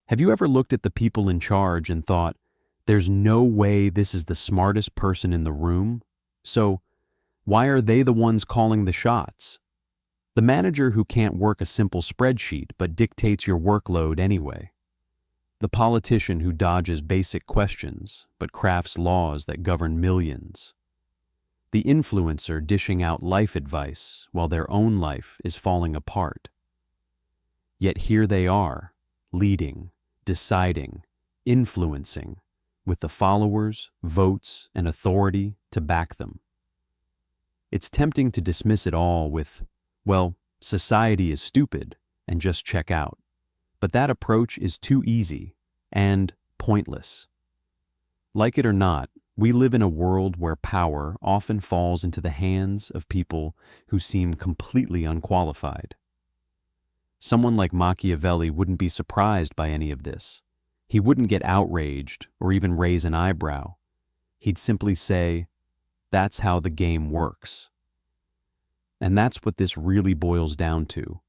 Have you ever looked at the people in charge and thought, there's no way this is the smartest person in the room? So, why are they the ones calling the shots? The manager who can't work a simple spreadsheet but dictates your workload anyway. The politician who dodges basic questions but crafts laws that govern millions. The influencer dishing out life advice while their own life is falling apart. Yet here they are, leading, deciding, influencing, with the followers, votes, and authority to back them. It's tempting to dismiss it all with, well, society is stupid, and just check out. But that approach is too easy and pointless. Like it or not, we live in a world where power often falls into the hands of people who seem completely unqualified. Someone like Machiavelli wouldn't be surprised by any of this. He wouldn't get outraged or even raise an eyebrow. He'd simply say, "That's how the game works." And that's what this really boils down to.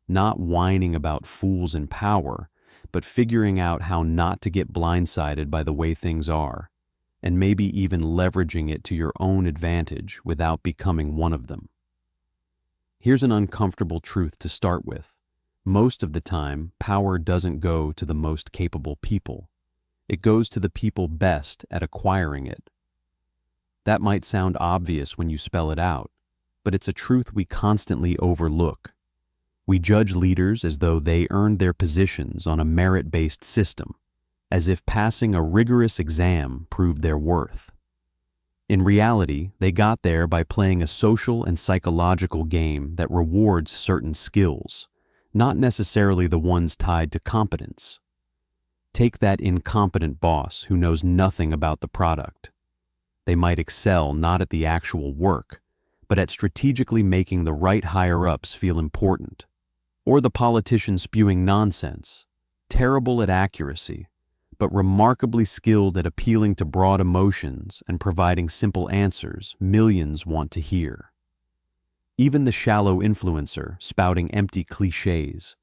Not whining about fools in power, but figuring out how not to get blindsided by the way things are, and maybe even leveraging it to your own advantage without becoming one of them. Here's an uncomfortable truth to start with. Most of the time, power doesn't go to the most capable people. It goes to the people best at acquiring it. That might sound obvious when you spell it out, but it's a truth we constantly overlook. We judge leaders as though they earned their positions on a merit-based system, as if passing a rigorous exam proved their worth. In reality, they got there by playing a social and psychological game that rewards certain skills, not necessarily the ones tied to competence. Take that incompetent boss who knows nothing about the product. They might excel not at the actual work, but at strategically making the right higher-ups feel important. Or the politician spewing nonsense, terrible at accuracy, but remarkably skilled at appealing to broad emotions and providing simple answers millions want to hear. Even the shallow influencer spouting empty cliches,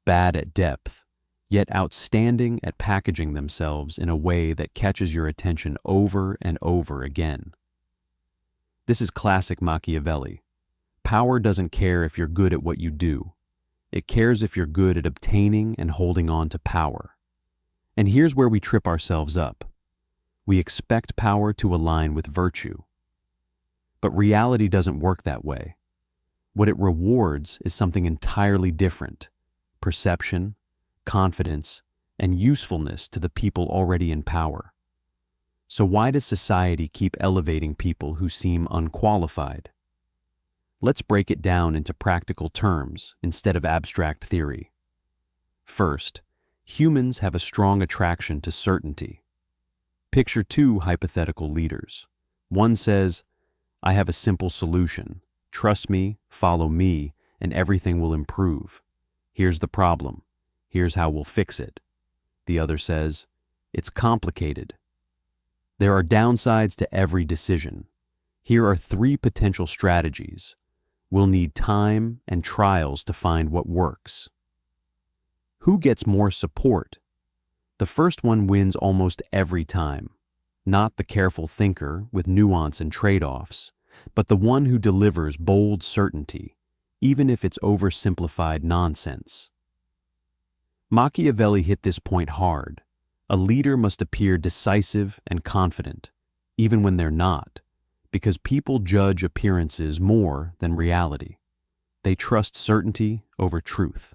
bad at depth, yet outstanding at packaging themselves in a way that catches your attention over and over again. This is classic Machiavelli. Power doesn't care if you're good at what you do. It cares if you're good at obtaining and holding on to power. And here's where we trip ourselves up. We expect power to align with virtue. But reality doesn't work that way. What it rewards is something entirely different: perception, confidence, and usefulness to the people already in power. So why does society keep elevating people who seem unqualified? Let's break it down into practical terms instead of abstract theory. First, humans have a strong attraction to certainty. Picture two hypothetical leaders. One says, "I have a simple solution. Trust me, follow me, and everything will improve. Here's the problem. Here's how we'll fix it." The other says, "It's complicated." There are downsides to every decision. Here are three potential strategies. We'll need time and trials to find what works. Who gets more support? The first one wins almost every time. Not the careful thinker with nuance and trade-offs, but the one who delivers bold certainty, even if it's oversimplified nonsense. Machiavelli hit this point hard. A leader must appear decisive and confident, even when they're not, because people judge appearances more than reality. They trust certainty over truth.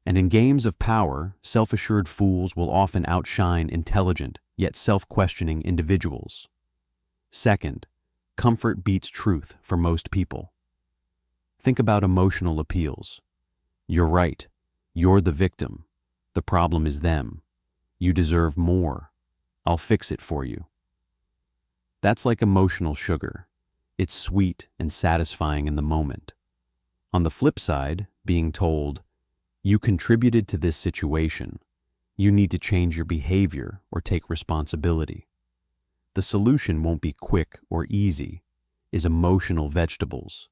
And in games of power, self-assured fools will often outshine intelligent, yet self-questioning individuals. Second, comfort beats truth for most people. Think about emotional appeals. You're right. You're the victim. The problem is them. You deserve more. I'll fix it for you. That's like emotional sugar. It's sweet and satisfying in the moment. On the flip side, being told, "You contributed to this situation. You need to change your behavior or take responsibility." The solution won't be quick or easy, is emotional vegetables.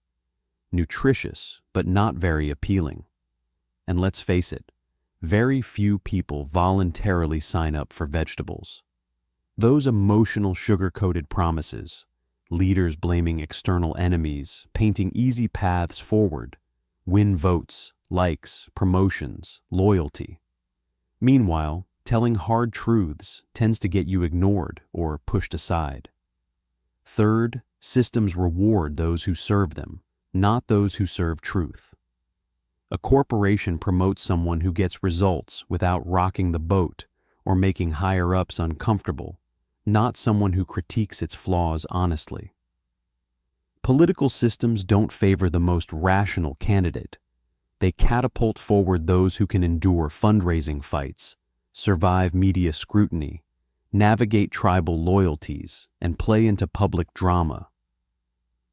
Nutritious, but not very appealing. And let's face it, very few people voluntarily sign up for vegetables. Those emotional sugar-coated promises, leaders blaming external enemies, painting easy paths forward, win votes, likes, promotions, loyalty. Meanwhile, telling hard truths tends to get you ignored or pushed aside. Third, systems reward those who serve them, not those who serve truth. A corporation promotes someone who gets results without rocking the boat or making higher-ups uncomfortable, not someone who critiques its flaws honestly. Political systems don't favor the most rational candidate. They catapult forward those who can endure fundraising fights, survive media scrutiny, navigate tribal loyalties, and play into public drama.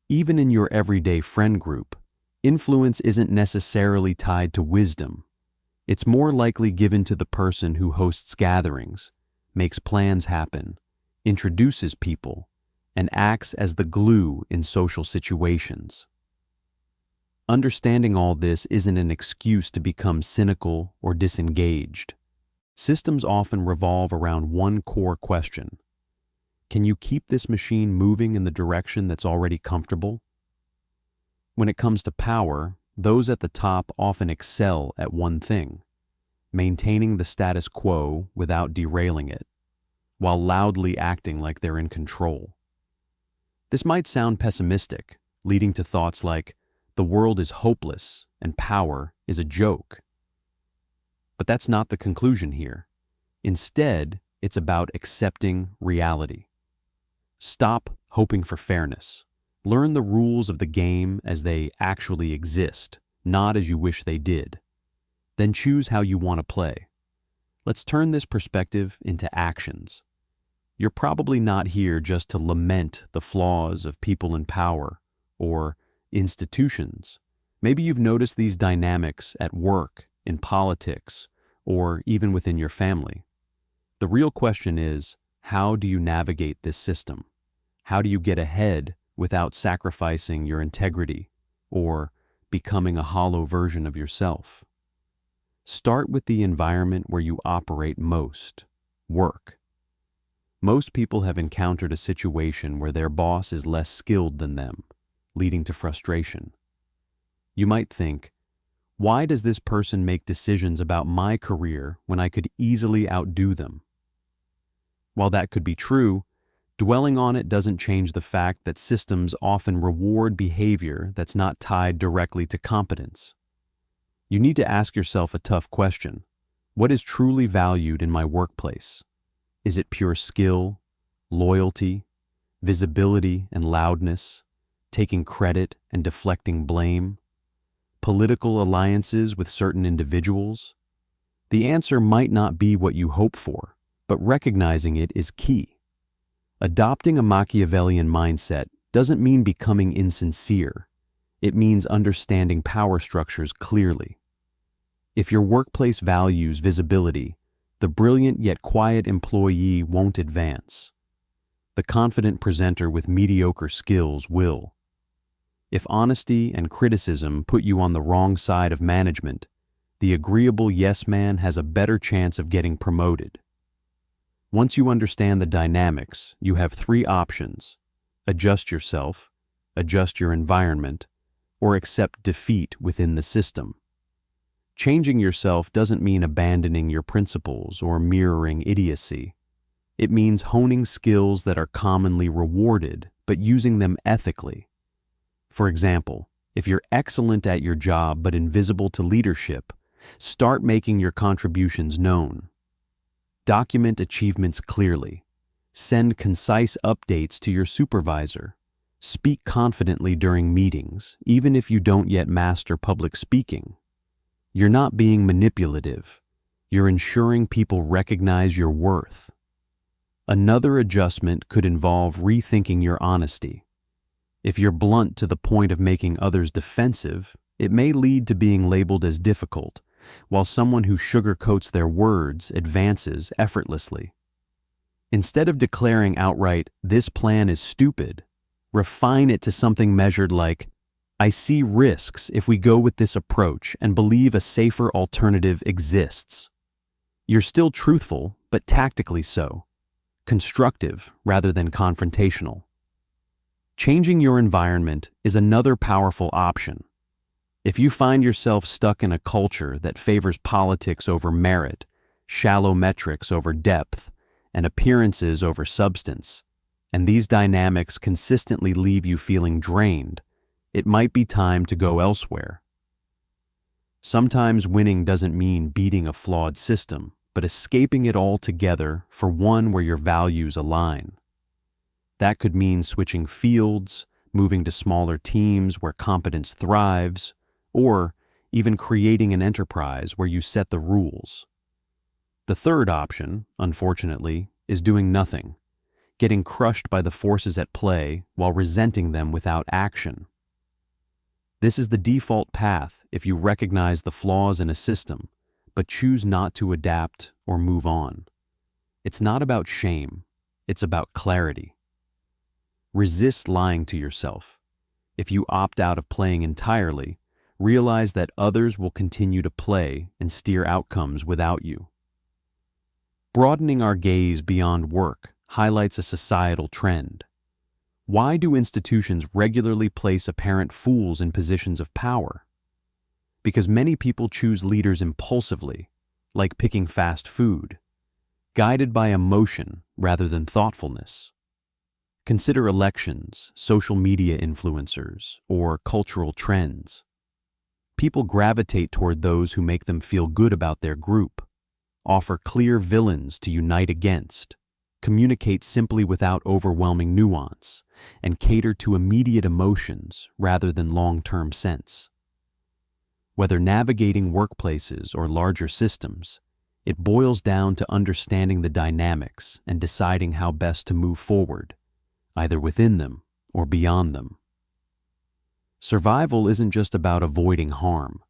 Even in your everyday friend group, influence isn't necessarily tied to wisdom. It's more likely given to the person who hosts gatherings, makes plans happen, introduces people, and acts as the glue in social situations. Understanding all this isn't an excuse to become cynical or disengaged. Systems often revolve around one core question. Can you keep this machine moving in the direction that's already comfortable? When it comes to power, those at the top often excel at one thing, maintaining the status quo without derailing it, while loudly acting like they're in control. This might sound pessimistic, leading to thoughts like, the world is hopeless and power is a joke. But that's not the conclusion here. Instead, it's about accepting reality. Stop hoping for fairness. Learn the rules of the game as they actually exist, not as you wish they did. Then choose how you want to play. Let's turn this perspective into actions. You're probably not here just to lament the flaws of people in power or institutions. Maybe you've noticed these dynamics at work, in politics, or even within your family. The real question is, how do you navigate this system? How do you get ahead without sacrificing your integrity or becoming a hollow version of yourself? Start with the environment where you operate most, work. Most people have encountered a situation where their boss is less skilled than them, leading to frustration. You might think, why does this person make decisions about my career when I could easily outdo them? While that could be true, dwelling on it doesn't change the fact that systems often reward behavior that's not tied directly to competence. You need to ask yourself a tough question. What is truly valued in my workplace? Is it pure skill, loyalty, visibility and loudness, taking credit and deflecting blame, political alliances with certain individuals? The answer might not be what you hope for, but recognizing it is key. Adopting a Machiavellian mindset doesn't mean becoming insincere. It means understanding power structures clearly. If your workplace values visibility, the brilliant yet quiet employee won't advance. The confident presenter with mediocre skills will. If honesty and criticism put you on the wrong side of management, the agreeable yes man has a better chance of getting promoted. Once you understand the dynamics, you have three options: adjust yourself, adjust your environment, or accept defeat within the system. Changing yourself doesn't mean abandoning your principles or mirroring idiocy. It means honing skills that are commonly rewarded, but using them ethically. For example, if you're excellent at your job but invisible to leadership, start making your contributions known. Document achievements clearly. Send concise updates to your supervisor. Speak confidently during meetings, even if you don't yet master public speaking. You're not being manipulative. You're ensuring people recognize your worth. Another adjustment could involve rethinking your honesty. If you're blunt to the point of making others defensive, it may lead to being labeled as difficult, while someone who sugarcoats their words advances effortlessly. Instead of declaring outright, "This plan is stupid," refine it to something measured like, I see risks if we go with this approach and believe a safer alternative exists. You're still truthful, but tactically so. Constructive rather than confrontational. Changing your environment is another powerful option. If you find yourself stuck in a culture that favors politics over merit, shallow metrics over depth, and appearances over substance, and these dynamics consistently leave you feeling drained, it might be time to go elsewhere. Sometimes winning doesn't mean beating a flawed system, but escaping it altogether for one where your values align. That could mean switching fields, moving to smaller teams where competence thrives, or even creating an enterprise where you set the rules. The third option, unfortunately, is doing nothing, getting crushed by the forces at play while resenting them without action. This is the default path if you recognize the flaws in a system, but choose not to adapt or move on. It's not about shame, it's about clarity. Resist lying to yourself. If you opt out of playing entirely, realize that others will continue to play and steer outcomes without you. Broadening our gaze beyond work highlights a societal trend. Why do institutions regularly place apparent fools in positions of power? Because many people choose leaders impulsively, like picking fast food, guided by emotion rather than thoughtfulness. Consider elections, social media influencers, or cultural trends. People gravitate toward those who make them feel good about their group, offer clear villains to unite against, communicate simply without overwhelming nuance, and cater to immediate emotions rather than long-term sense. Whether navigating workplaces or larger systems, it boils down to understanding the dynamics and deciding how best to move forward, either within them or beyond them. Survival isn't just about avoiding harm.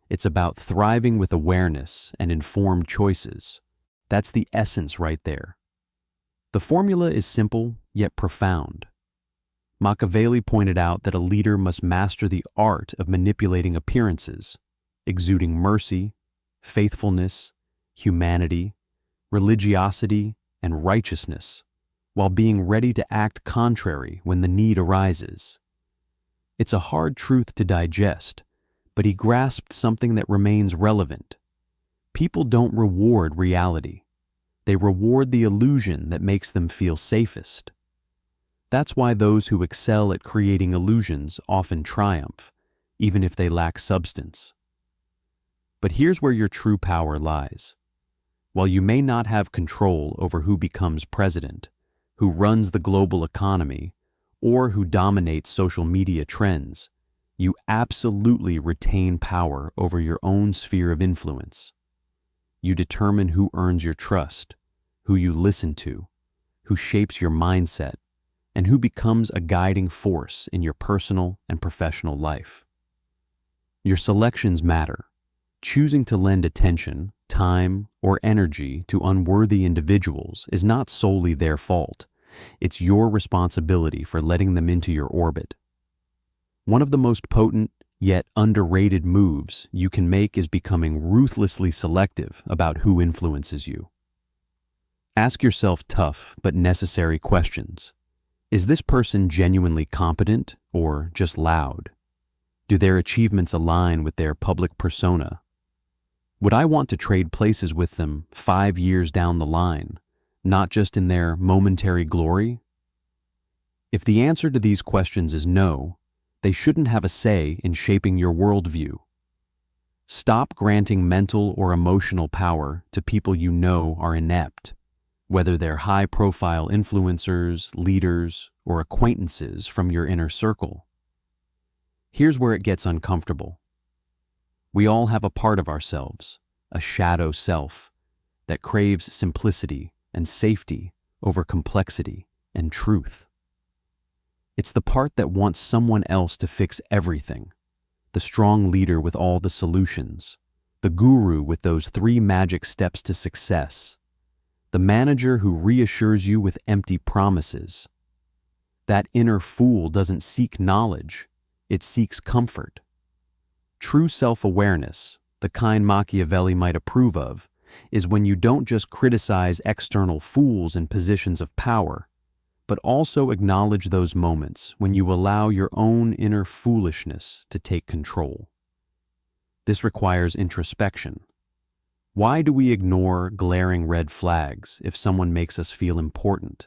It's about thriving with awareness and informed choices. That's the essence right there. The formula is simple yet profound. Machiavelli pointed out that a leader must master the art of manipulating appearances, exuding mercy, faithfulness, humanity, religiosity, and righteousness, while being ready to act contrary when the need arises. It's a hard truth to digest, but he grasped something that remains relevant. People don't reward reality. They reward the illusion that makes them feel safest. That's why those who excel at creating illusions often triumph, even if they lack substance. But here's where your true power lies. While you may not have control over who becomes president, who runs the global economy, or who dominates social media trends, you absolutely retain power over your own sphere of influence. You determine who earns your trust, who you listen to, who shapes your mindset, and who becomes a guiding force in your personal and professional life. Your selections matter. Choosing to lend attention, time, or energy to unworthy individuals is not solely their fault. It's your responsibility for letting them into your orbit. One of the most potent, yet underrated moves you can make is becoming ruthlessly selective about who influences you. Ask yourself tough but necessary questions. Is this person genuinely competent or just loud? Do their achievements align with their public persona? Would I want to trade places with them 5 years down the line, not just in their momentary glory? If the answer to these questions is no, they shouldn't have a say in shaping your worldview. Stop granting mental or emotional power to people you know are inept, whether they're high-profile influencers, leaders, or acquaintances from your inner circle. Here's where it gets uncomfortable. We all have a part of ourselves, a shadow self, that craves simplicity and safety over complexity and truth. It's the part that wants someone else to fix everything, the strong leader with all the solutions, the guru with those 3 magic steps to success, the manager who reassures you with empty promises. That inner fool doesn't seek knowledge, It seeks comfort. True self-awareness, the kind Machiavelli might approve of, is when you don't just criticize external fools in positions of power, but also acknowledge those moments when you allow your own inner foolishness to take control. This requires introspection. Why do we ignore glaring red flags if someone makes us feel important?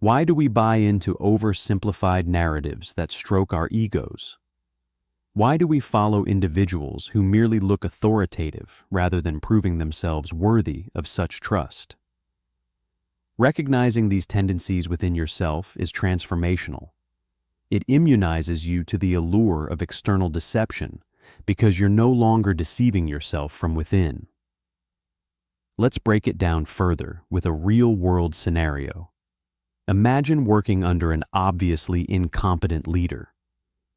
Why do we buy into oversimplified narratives that stroke our egos? Why do we follow individuals who merely look authoritative rather than proving themselves worthy of such trust? Recognizing these tendencies within yourself is transformational. It immunizes you to the allure of external deception because you're no longer deceiving yourself from within. Let's break it down further with a real-world scenario. Imagine working under an obviously incompetent leader.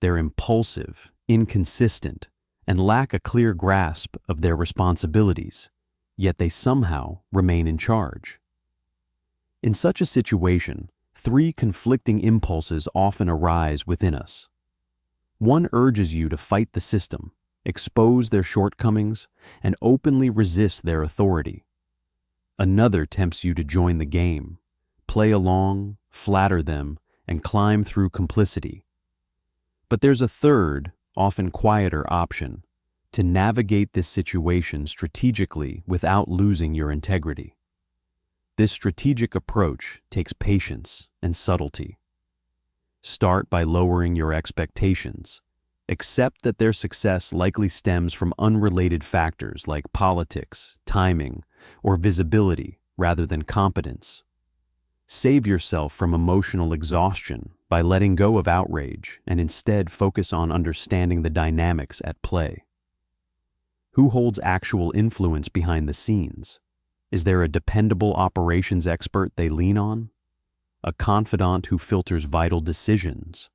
They're impulsive, inconsistent, and lack a clear grasp of their responsibilities, yet they somehow remain in charge. In such a situation, three conflicting impulses often arise within us. One urges you to fight the system, expose their shortcomings, and openly resist their authority. Another tempts you to join the game, play along, flatter them, and climb through complicity. But there's a third, often quieter option, to navigate this situation strategically without losing your integrity. This strategic approach takes patience and subtlety. Start by lowering your expectations. Accept that their success likely stems from unrelated factors like politics, timing, or visibility rather than competence. Save yourself from emotional exhaustion by letting go of outrage and instead focus on understanding the dynamics at play. Who holds actual influence behind the scenes? Is there a dependable operations expert they lean on? A confidant who filters vital decisions?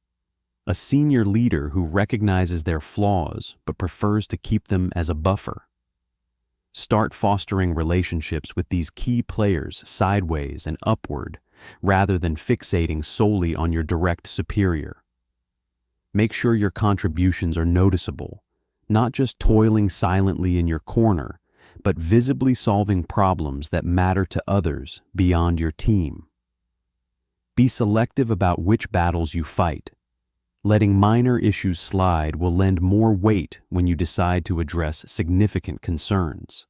A senior leader who recognizes their flaws but prefers to keep them as a buffer? Start fostering relationships with these key players sideways and upward, rather than fixating solely on your direct superior. Make sure your contributions are noticeable, not just toiling silently in your corner, but visibly solving problems that matter to others beyond your team. Be selective about which battles you fight. Letting minor issues slide will lend more weight when you decide to address significant concerns.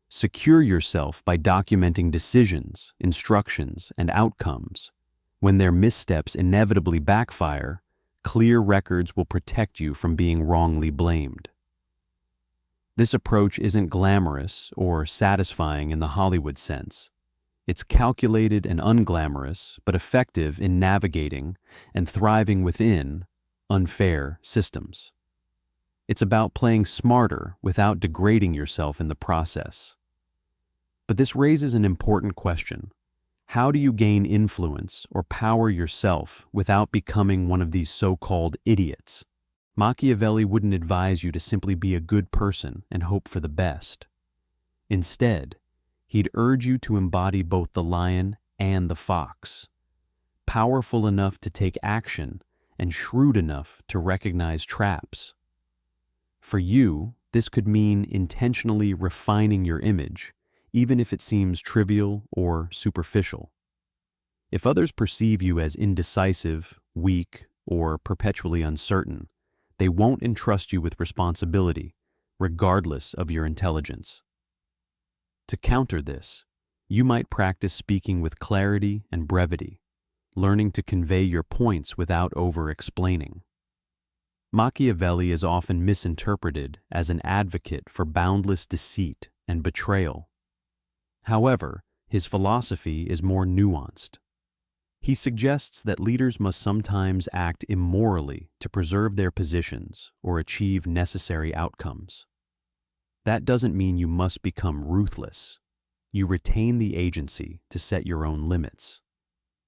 Secure yourself by documenting decisions, instructions, and outcomes. When their missteps inevitably backfire, clear records will protect you from being wrongly blamed. This approach isn't glamorous or satisfying in the Hollywood sense. It's calculated and unglamorous, but effective in navigating and thriving within unfair systems. It's about playing smarter without degrading yourself in the process. But this raises an important question. How do you gain influence or power yourself without becoming one of these so-called idiots? Machiavelli wouldn't advise you to simply be a good person and hope for the best. Instead, he'd urge you to embody both the lion and the fox, powerful enough to take action and shrewd enough to recognize traps. For you, this could mean intentionally refining your image, even if it seems trivial or superficial. If others perceive you as indecisive, weak, or perpetually uncertain, they won't entrust you with responsibility, regardless of your intelligence. To counter this, you might practice speaking with clarity and brevity, learning to convey your points without over-explaining. Machiavelli is often misinterpreted as an advocate for boundless deceit and betrayal. However, his philosophy is more nuanced. He suggests that leaders must sometimes act immorally to preserve their positions or achieve necessary outcomes. That doesn't mean you must become ruthless. You retain the agency to set your own limits.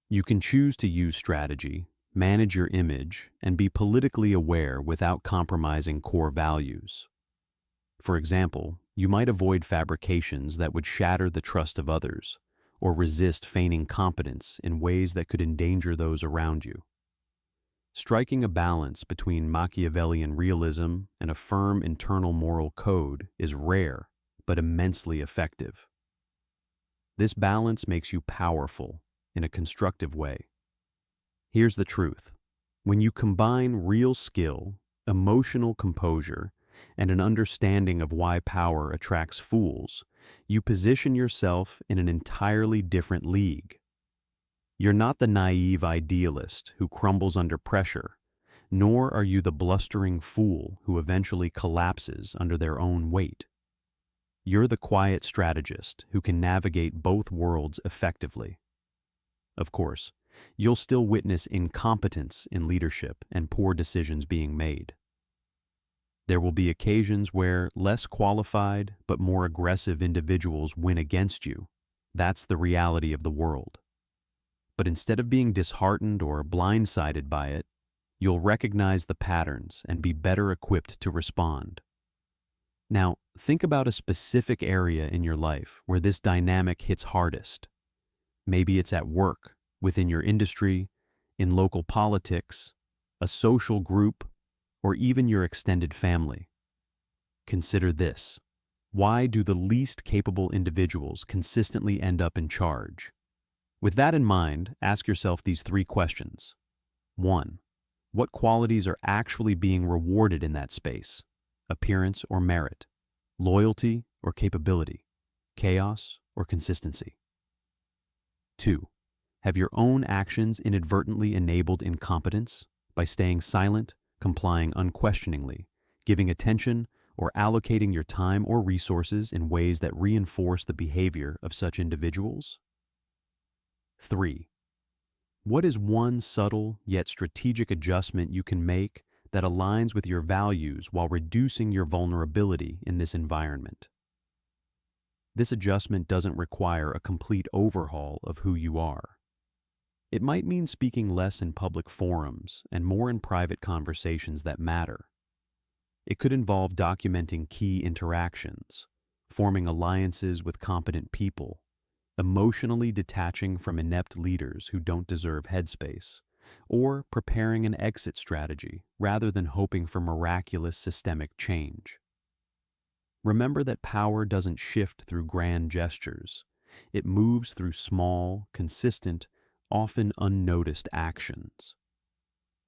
You can choose to use strategy, manage your image, and be politically aware without compromising core values. For example, you might avoid fabrications that would shatter the trust of others, or resist feigning competence in ways that could endanger those around you. Striking a balance between Machiavellian realism and a firm internal moral code is rare, but immensely effective. This balance makes you powerful in a constructive way. Here's the truth. When you combine real skill, emotional composure, and an understanding of why power attracts fools, you position yourself in an entirely different league. You're not the naive idealist who crumbles under pressure, nor are you the blustering fool who eventually collapses under their own weight. You're the quiet strategist who can navigate both worlds effectively. Of course, you'll still witness incompetence in leadership and poor decisions being made. There will be occasions where less qualified but more aggressive individuals win against you. That's the reality of the world. But instead of being disheartened or blindsided by it, you'll recognize the patterns and be better equipped to respond. Now, think about a specific area in your life where this dynamic hits hardest. Maybe it's at work, within your industry, in local politics, a social group, or even your extended family. Consider this. Why do the least capable individuals consistently end up in charge? With that in mind, ask yourself these 3 questions. 1. What qualities are actually being rewarded in that space? Appearance or merit? Loyalty or capability? Chaos or consistency? 2. Have your own actions inadvertently enabled incompetence by staying silent, complying unquestioningly, giving attention, or allocating your time or resources in ways that reinforce the behavior of such individuals? 3. What is one subtle yet strategic adjustment you can make that aligns with your values while reducing your vulnerability in this environment? This adjustment doesn't require a complete overhaul of who you are. It might mean speaking less in public forums and more in private conversations that matter. It could involve documenting key interactions, forming alliances with competent people, emotionally detaching from inept leaders who don't deserve headspace, or preparing an exit strategy rather than hoping for miraculous systemic change. Remember that power doesn't shift through grand gestures. It moves through small, consistent, often unnoticed actions.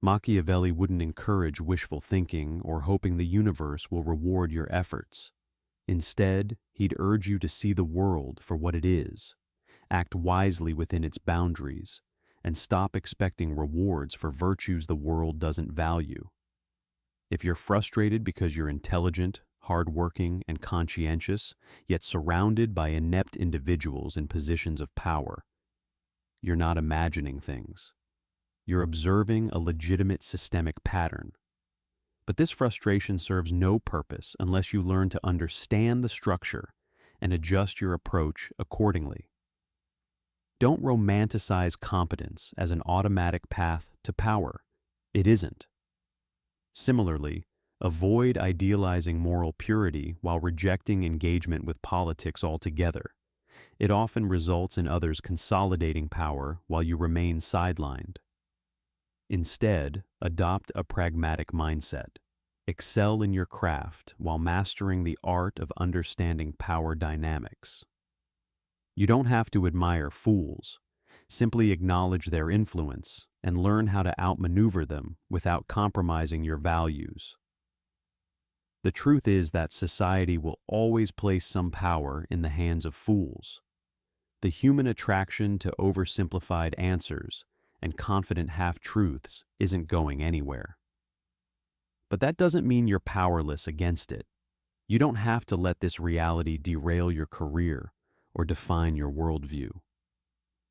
Machiavelli wouldn't encourage wishful thinking or hoping the universe will reward your efforts. Instead, he'd urge you to see the world for what it is, act wisely within its boundaries, and stop expecting rewards for virtues the world doesn't value. If you're frustrated because you're intelligent, hardworking, and conscientious, yet surrounded by inept individuals in positions of power, you're not imagining things. You're observing a legitimate systemic pattern. But this frustration serves no purpose unless you learn to understand the structure and adjust your approach accordingly. Don't romanticize competence as an automatic path to power. It isn't. Similarly, avoid idealizing moral purity while rejecting engagement with politics altogether. It often results in others consolidating power while you remain sidelined. Instead, adopt a pragmatic mindset. Excel in your craft while mastering the art of understanding power dynamics. You don't have to admire fools. Simply acknowledge their influence and learn how to outmaneuver them without compromising your values. The truth is that society will always place some power in the hands of fools. The human attraction to oversimplified answers and confident half-truths isn't going anywhere. But that doesn't mean you're powerless against it. You don't have to let this reality derail your career or define your worldview.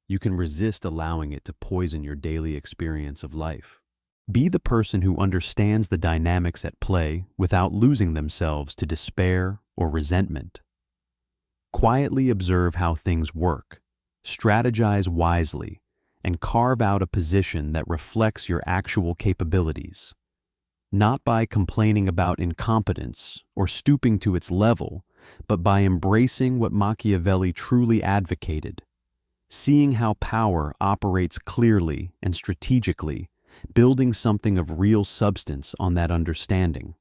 You can resist allowing it to poison your daily experience of life. Be the person who understands the dynamics at play without losing themselves to despair or resentment. Quietly observe how things work, strategize wisely, and carve out a position that reflects your actual capabilities. Not by complaining about incompetence or stooping to its level, but by embracing what Machiavelli truly advocated, seeing how power operates clearly and strategically building something of real substance on that understanding.